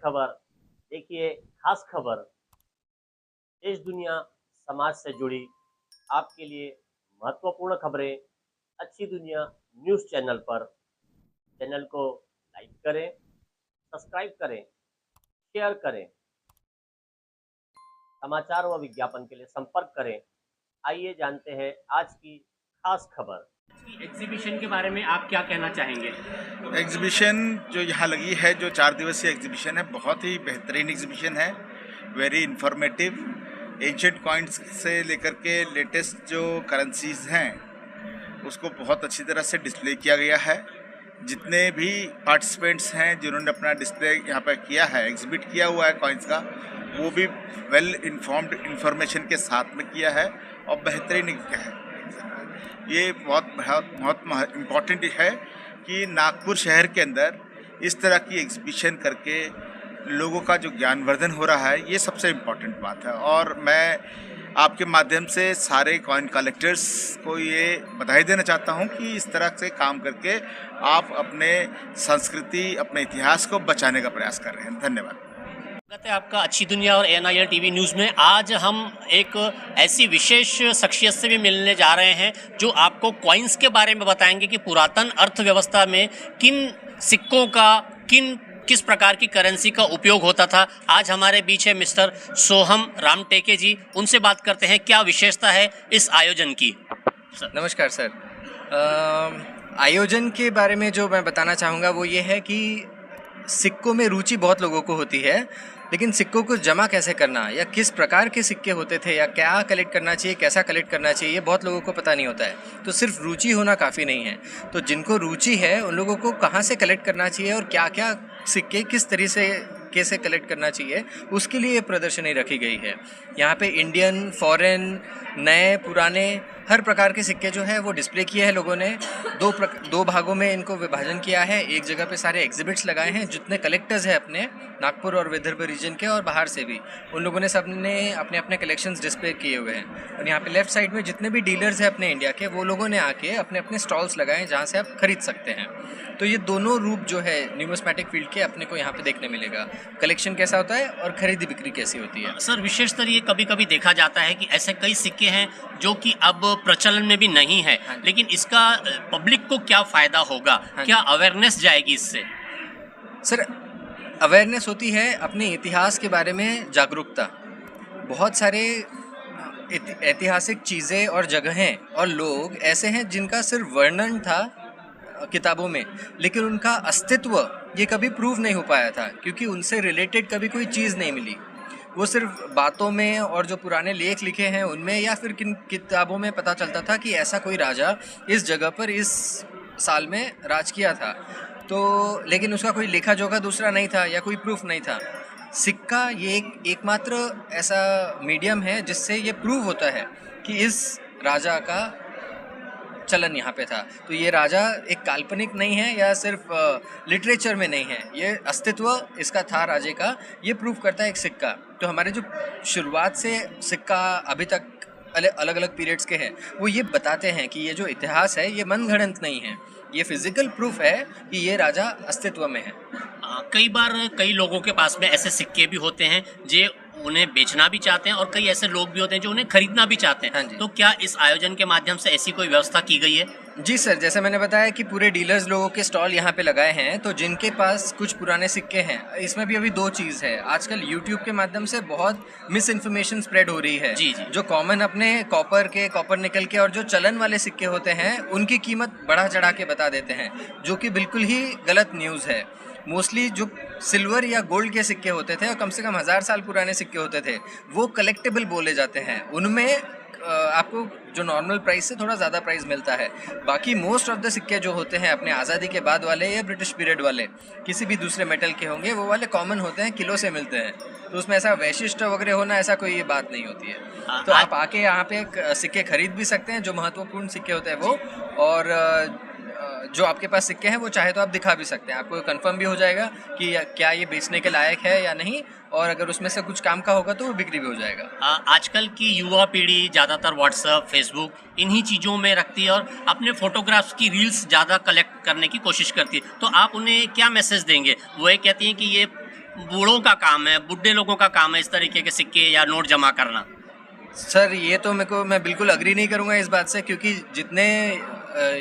खबर देखिए, खास खबर देश दुनिया समाज से जुड़ी आपके लिए महत्वपूर्ण खबरें अच्छी दुनिया न्यूज़ चैनल पर। चैनल को लाइक करें, सब्सक्राइब करें, शेयर करें। समाचार व विज्ञापन के लिए संपर्क करें। आइए जानते हैं आज की खास खबर। एग्जीबिशन के बारे में आप क्या कहना चाहेंगे? एग्जीबिशन जो यहाँ लगी है, जो 4 दिवसीय एग्जीबिशन है, बहुत ही बेहतरीन एग्जीबिशन है। Very informative. एंशिएंट कॉइन्स से लेकर के लेटेस्ट जो करेंसीज हैं उसको बहुत अच्छी तरह से डिस्प्ले किया गया है। जितने भी पार्टिसिपेंट्स हैं जिन्होंने अपना डिस्प्ले यहाँ पर किया है, एग्जिबिट किया हुआ है कॉइन्स का, वो भी वेल इन्फॉर्म्ड इंफॉर्मेशन के साथ में किया है और बेहतरीन है। ये बहुत इम्पॉर्टेंट है कि नागपुर शहर के अंदर इस तरह की एग्जीबिशन करके लोगों का जो ज्ञानवर्धन हो रहा है, ये सबसे इम्पॉर्टेंट बात है। और मैं आपके माध्यम से सारे कॉइन कलेक्टर्स को ये बधाई देना चाहता हूँ कि इस तरह से काम करके आप अपने संस्कृति, अपने इतिहास को बचाने का प्रयास कर रहे हैं। धन्यवाद। स्वागत है आपका अच्छी दुनिया और ANIL टीवी न्यूज़ में। आज हम एक ऐसी विशेष शख्सियत से भी मिलने जा रहे हैं जो आपको कॉइन्स के बारे में बताएंगे कि पुरातन अर्थव्यवस्था में किन सिक्कों का किस प्रकार की करेंसी का उपयोग होता था। आज हमारे बीच है मिस्टर सोहम रामटेके जी। उनसे बात करते हैं क्या विशेषता है इस आयोजन की। नमस्कार सर। आयोजन के बारे में जो मैं बताना चाहूँगा वो ये है कि सिक्कों में रुचि बहुत लोगों को होती है, लेकिन सिक्कों को जमा कैसे करना या किस प्रकार के सिक्के होते थे या क्या कलेक्ट करना चाहिए, कैसा कलेक्ट करना चाहिए, ये बहुत लोगों को पता नहीं होता है। तो सिर्फ रुचि होना काफ़ी नहीं है। तो जिनको रुचि है उन लोगों को कहाँ से कलेक्ट करना चाहिए और क्या क्या सिक्के किस तरह से कैसे कलेक्ट करना चाहिए, उसके लिए ये प्रदर्शनी रखी गई है। यहाँ पे इंडियन, फॉरेन, नए, पुराने हर प्रकार के सिक्के जो है वो डिस्प्ले किए हैं लोगों ने। दो भागों में इनको विभाजन किया है। एक जगह पे सारे एग्जिबिट्स लगाए हैं। जितने कलेक्टर्स हैं अपने नागपुर और विदर्भ रीजन के और बाहर से भी, उन लोगों ने सबने अपने अपने कलेक्शंस डिस्प्ले किए हुए हैं। और यहाँ पे लेफ्ट साइड में जितने भी डीलर्स हैं अपने इंडिया के, वो लोगों ने आके अपने अपने स्टॉल्स लगाए जहाँ से आप खरीद सकते हैं। तो ये दोनों रूप जो है न्यूमिस्मेटिक फील्ड के अपने को यहाँ पे देखने मिलेगा। कलेक्शन कैसा होता है और खरीदी बिक्री कैसी होती है। सर, विशेषतर ये कभी कभी देखा जाता है कि ऐसे कई सिक्के हैं जो कि अब प्रचलन में भी नहीं है, लेकिन इसका पब्लिक को क्या फ़ायदा होगा, क्या अवेयरनेस जाएगी इससे? सर, अवेयरनेस होती है अपने इतिहास के बारे में, जागरूकता। बहुत सारे ऐतिहासिक चीज़ें और जगहें और लोग ऐसे हैं जिनका सिर्फ वर्णन था किताबों में, लेकिन उनका अस्तित्व ये कभी प्रूव नहीं हो पाया था क्योंकि उनसे रिलेटेड कभी कोई चीज़ नहीं मिली। वो सिर्फ बातों में और जो पुराने लेख लिखे हैं उनमें या फिर किन किताबों में पता चलता था कि ऐसा कोई राजा इस जगह पर इस साल में राज किया था। तो लेकिन उसका कोई लेखा जोखा दूसरा नहीं था या कोई प्रूफ नहीं था। सिक्का ये एकमात्र ऐसा मीडियम है जिससे ये प्रूव होता है कि इस राजा का चलन यहाँ पे था। तो ये राजा एक काल्पनिक नहीं है या सिर्फ लिटरेचर में नहीं है, ये अस्तित्व इसका था राजे का, ये प्रूव करता है एक सिक्का। तो हमारे जो शुरुआत से सिक्का अभी तक अलग अलग पीरियड्स के हैं, वो ये बताते हैं कि ये जो इतिहास है ये मनगढ़ंत नहीं है, ये फिजिकल प्रूफ है कि ये राजा अस्तित्व में है। कई बार कई लोगों के पास में ऐसे सिक्के भी होते हैं जो उन्हें बेचना भी चाहते हैं और कई ऐसे लोग भी होते हैं जो उन्हें खरीदना भी चाहते हैं। हाँ जी। तो क्या इस आयोजन के माध्यम से ऐसी कोई व्यवस्था की गई है? जी सर, जैसे मैंने बताया कि पूरे डीलर्स लोगों के स्टॉल यहाँ पे लगाए हैं। तो जिनके पास कुछ पुराने सिक्के हैं, इसमें भी अभी दो चीज़ है। आजकल यूट्यूब के माध्यम से बहुत मिस इन्फॉर्मेशन स्प्रेड हो रही है। जी, जी। जो कॉमन अपने कॉपर निकल के और जो चलन वाले सिक्के होते हैं उनकी कीमत बढ़ा चढ़ा के बता देते हैं, जो कि बिल्कुल ही गलत न्यूज़ है। मोस्टली जो सिल्वर या गोल्ड के सिक्के होते थे और कम से कम 1000 साल पुराने सिक्के होते थे, वो कलेक्टेबल बोले जाते हैं। उनमें आपको जो नॉर्मल प्राइस से थोड़ा ज़्यादा प्राइस मिलता है। बाकी मोस्ट ऑफ द सिक्के जो होते हैं अपने आज़ादी के बाद वाले या ब्रिटिश पीरियड वाले, किसी भी दूसरे मेटल के होंगे, वो वाले कॉमन होते हैं, किलो से मिलते हैं। तो उसमें ऐसा वैशिष्ट वगैरह होना, ऐसा कोई ये बात नहीं होती है। तो आप आके यहाँ पे सिक्के खरीद भी सकते हैं, जो महत्वपूर्ण सिक्के होते हैं वो, और जो आपके पास सिक्के हैं वो चाहे तो आप दिखा भी सकते हैं। आपको कंफर्म भी हो जाएगा कि क्या ये बेचने के लायक है या नहीं, और अगर उसमें से कुछ काम का होगा तो वो बिक्री भी हो जाएगा। आजकल की युवा पीढ़ी ज़्यादातर व्हाट्सएप, फेसबुक इन्हीं चीज़ों में रखती है और अपने फोटोग्राफ्स की रील्स ज़्यादा कलेक्ट करने की कोशिश करती है। तो आप उन्हें क्या मैसेज देंगे? वो ये कहती हैं कि ये बूढ़ों का काम है, बुढ़े लोगों का काम है इस तरीके के सिक्के या नोट जमा करना। सर ये तो मैं बिल्कुल अग्री नहीं करूँगा इस बात से, क्योंकि जितने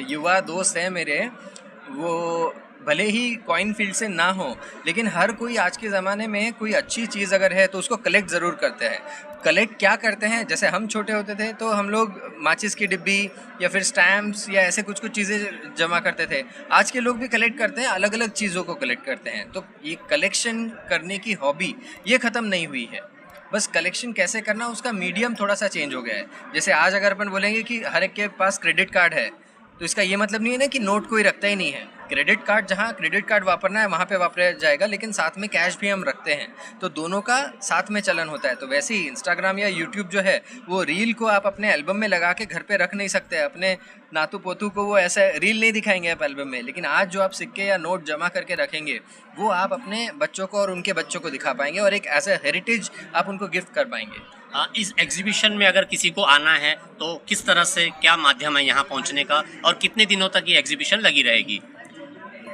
युवा दोस्त हैं मेरे, वो भले ही कॉइन फील्ड से ना हो, लेकिन हर कोई आज के ज़माने में कोई अच्छी चीज़ अगर है तो उसको कलेक्ट ज़रूर करते हैं। कलेक्ट क्या करते हैं, जैसे हम छोटे होते थे तो हम लोग माचिस की डिब्बी या फिर स्टैम्प्स या ऐसे कुछ कुछ चीज़ें जमा करते थे। आज के लोग भी कलेक्ट करते हैं, अलग अलग चीज़ों को कलेक्ट करते हैं। तो ये कलेक्शन करने की हॉबी ये ख़त्म नहीं हुई है, बस कलेक्शन कैसे करना उसका मीडियम थोड़ा सा चेंज हो गया है। जैसे आज अगर अपन बोलेंगे कि हर एक के पास क्रेडिट कार्ड है, तो इसका ये मतलब नहीं है ना कि नोट कोई रखता ही नहीं है। क्रेडिट कार्ड, जहाँ क्रेडिट कार्ड वापरना है वहाँ पे वापरा जाएगा, लेकिन साथ में कैश भी हम रखते हैं, तो दोनों का साथ में चलन होता है। तो वैसे ही इंस्टाग्राम या यूट्यूब जो है, वो रील को आप अपने एल्बम में लगा के घर पे रख नहीं सकते। अपने नातू पोतू को वो ऐसा रील नहीं दिखाएंगे आप एल्बम में, लेकिन आज जो आप सिक्के या नोट जमा करके रखेंगे वो आप अपने बच्चों को और उनके बच्चों को दिखा पाएंगे, और एक एज ए हेरिटेज आप उनको गिफ्ट कर पाएंगे। इस एग्जीबिशन में अगर किसी को आना है तो किस तरह से, क्या माध्यम है यहाँ पहुँचने का, और कितने दिनों तक ये एग्जीबिशन लगी रहेगी?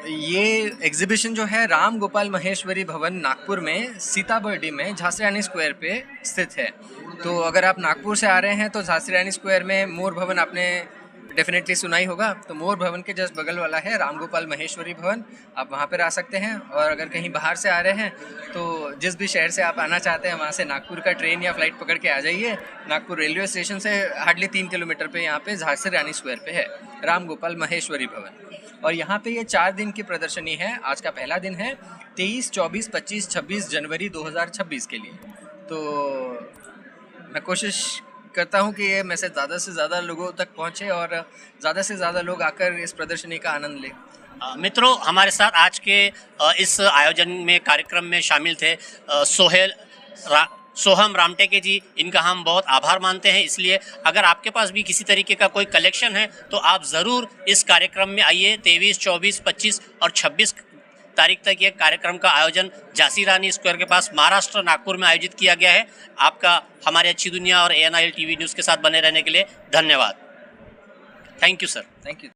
ये एग्जीबिशन जो है राम गोपाल महेश्वरी भवन नागपुर में सीताबर्डी में झांसी रानी स्क्वायर पे स्थित है। तो अगर आप नागपुर से आ रहे हैं तो झांसी रानी स्क्वायर में मोर भवन आपने डेफिनेटली सुना ही होगा, तो मोर भवन के जस्ट बगल वाला है राम गोपाल महेश्वरी भवन, आप वहाँ पर आ सकते हैं। और अगर कहीं बाहर से आ रहे हैं तो जिस भी शहर से आप आना चाहते हैं वहाँ से नागपुर का ट्रेन या फ्लाइट पकड़ के आ जाइए। नागपुर रेलवे स्टेशन से हार्डली 3 किलोमीटर पे यहाँ पे झांसी रानी स्क्वायर पे है राम गोपाल महेश्वरी भवन। और यहाँ पे ये 4 दिन की प्रदर्शनी है। आज का पहला दिन है 23, 24, 25, 26 जनवरी 2026 के लिए। तो मैं कोशिश करता हूँ कि ये मैसेज ज़्यादा से ज़्यादा लोगों तक पहुँचे और ज़्यादा से ज़्यादा लोग आकर इस प्रदर्शनी का आनंद लें। मित्रों, हमारे साथ आज के इस आयोजन में, कार्यक्रम में शामिल थे सोहम रामटेके जी। इनका हम बहुत आभार मानते हैं। इसलिए अगर आपके पास भी किसी तरीके का कोई कलेक्शन है तो आप ज़रूर इस कार्यक्रम में आइए। 23, 24, 25 और 26 तारीख तक ये कार्यक्रम का आयोजन झांसी रानी स्क्वायर के पास महाराष्ट्र नागपुर में आयोजित किया गया है। आपका हमारे अच्छी दुनिया और ANIL TV न्यूज़ के साथ बने रहने के लिए धन्यवाद। Thank you sir. Thank you.